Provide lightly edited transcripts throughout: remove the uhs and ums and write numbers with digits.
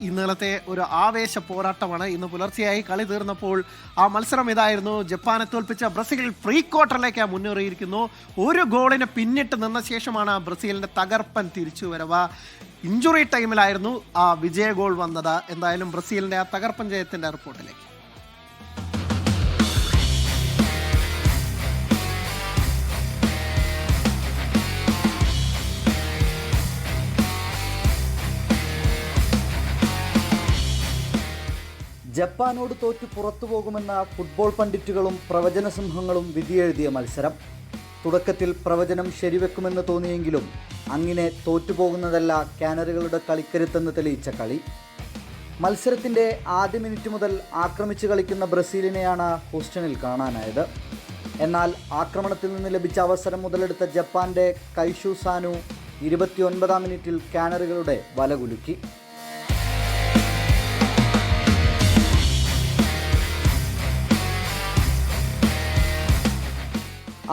ഇന്നലത്തെ ഒരു ആവേശ പോരാട്ടമാണ്. ഇന്ന് പുലർച്ചെയായി കളി തീർന്നപ്പോൾ ആ മത്സരം ഇതായിരുന്നു. ജപ്പാനെ തോൽപ്പിച്ച ബ്രസീൽ പ്രീ ക്വാർട്ടറിലേക്ക് മുന്നേറിയിരിക്കുന്നു. ഒരു ഗോളിന് പിന്നിട്ട് നിന്ന ശേഷമാണ് ബ്രസീലിന്റെ തകർപ്പൻ തിരിച്ചുവരവ്. ഇഞ്ചുറി ടൈമിലായിരുന്നു ആ വിജയ ഗോൾ വന്നത്. എന്തായാലും ബ്രസീലിന്റെ ആ തകർപ്പൻ ജയത്തിന്റെ റിപ്പോർട്ടിലേക്ക്. ജപ്പാനോട് തോറ്റു പുറത്തുപോകുമെന്ന ഫുട്ബോൾ പണ്ഡിറ്റുകളും പ്രവചന സിംഹങ്ങളും വിധിയെഴുതിയ മത്സരം. തുടക്കത്തിൽ പ്രവചനം ശരിവെക്കുമെന്ന് തോന്നിയെങ്കിലും അങ്ങനെ തോറ്റുപോകുന്നതല്ല കാനറികളുടെ കളിക്കരുത്തെന്ന് തെളിയിച്ച കളി. മത്സരത്തിൻ്റെ ആദ്യ മിനിറ്റ് മുതൽ ആക്രമിച്ച് കളിക്കുന്ന ബ്രസീലിനെയാണ് ഹൂസ്റ്റണിൽ കാണാനായത്. എന്നാൽ ആക്രമണത്തിൽ നിന്ന് ലഭിച്ച അവസരം മുതലെടുത്ത ജപ്പാന്റെ കൈഷു സാനു 29-ാം മിനിറ്റിൽ കാനറികളുടെ വലകുലുക്കി.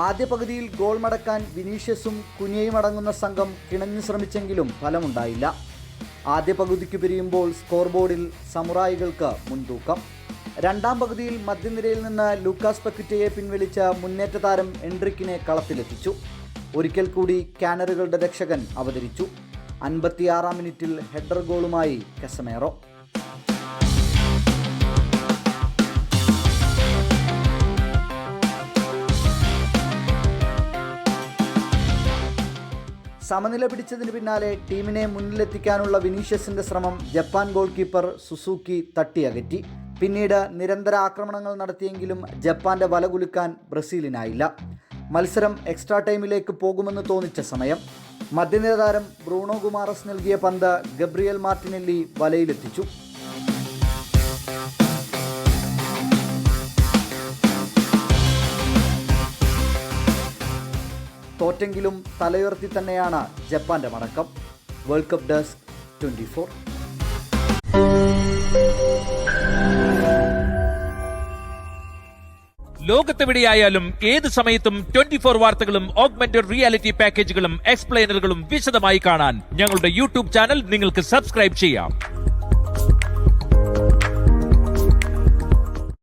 ആദ്യ പകുതിയിൽ ഗോൾ മടക്കാൻ വിനീഷ്യസും കുനിയയും അടങ്ങുന്ന സംഘം കിണഞ്ഞു ശ്രമിച്ചെങ്കിലും ഫലമുണ്ടായില്ല. ആദ്യ പകുതിക്ക് പിരിയുമ്പോൾ സ്കോർ ബോർഡിൽ സമുറായികൾക്ക് മുൻതൂക്കം. രണ്ടാം പകുതിയിൽ മധ്യനിരയിൽ നിന്ന് ലൂക്കാസ് പക്വിറ്റയെ പിൻവലിച്ച മുന്നേറ്റ താരം എൻട്രിക്കിനെ കളത്തിലെത്തിച്ചു. ഒരിക്കൽ കൂടി കാനറുകളുടെ രക്ഷകൻ അവതരിച്ചു. 56-ാം മിനിറ്റിൽ ഹെഡർ ഗോളുമായി കസമേറോ. സമനില പിടിച്ചതിന് പിന്നാലെ ടീമിനെ മുന്നിലെത്തിക്കാനുള്ള വിനീഷ്യസിന്റെ ശ്രമം ജപ്പാൻ ഗോൾ കീപ്പർ സുസൂക്കി തട്ടിയകറ്റി. പിന്നീട് നിരന്തര ആക്രമണങ്ങൾ നടത്തിയെങ്കിലും ജപ്പാന്റെ വല കുലുക്കാൻ ബ്രസീലിനായില്ല. മത്സരം എക്സ്ട്രാ ടൈമിലേക്ക് പോകുമെന്ന് തോന്നിച്ച സമയം മധ്യനിര താരം ബ്രൂണോ ഗുമാറസ് നൽകിയ പന്ത് ഗബ്രിയൽ മാർട്ടിനെല്ലി വലയിലെത്തിച്ചു. തോറ്റെങ്കിലും തലയുയർത്തി തന്നെയാണ് ജപ്പാന്റെ മടക്കം. World cup desk 24. ലോകത്തെവിടെയായാലും ഏത് സമയത്തും 24 വാർത്തകളും ഓഗ്മെന്റഡ് റിയാലിറ്റി പാക്കേജുകളും എക്സ്പ്ലെയിനറുകളും വിശദമായി കാണാൻ ഞങ്ങളുടെ യൂട്യൂബ് ചാനൽ നിങ്ങൾക്ക് സബ്സ്ക്രൈബ് ചെയ്യാം.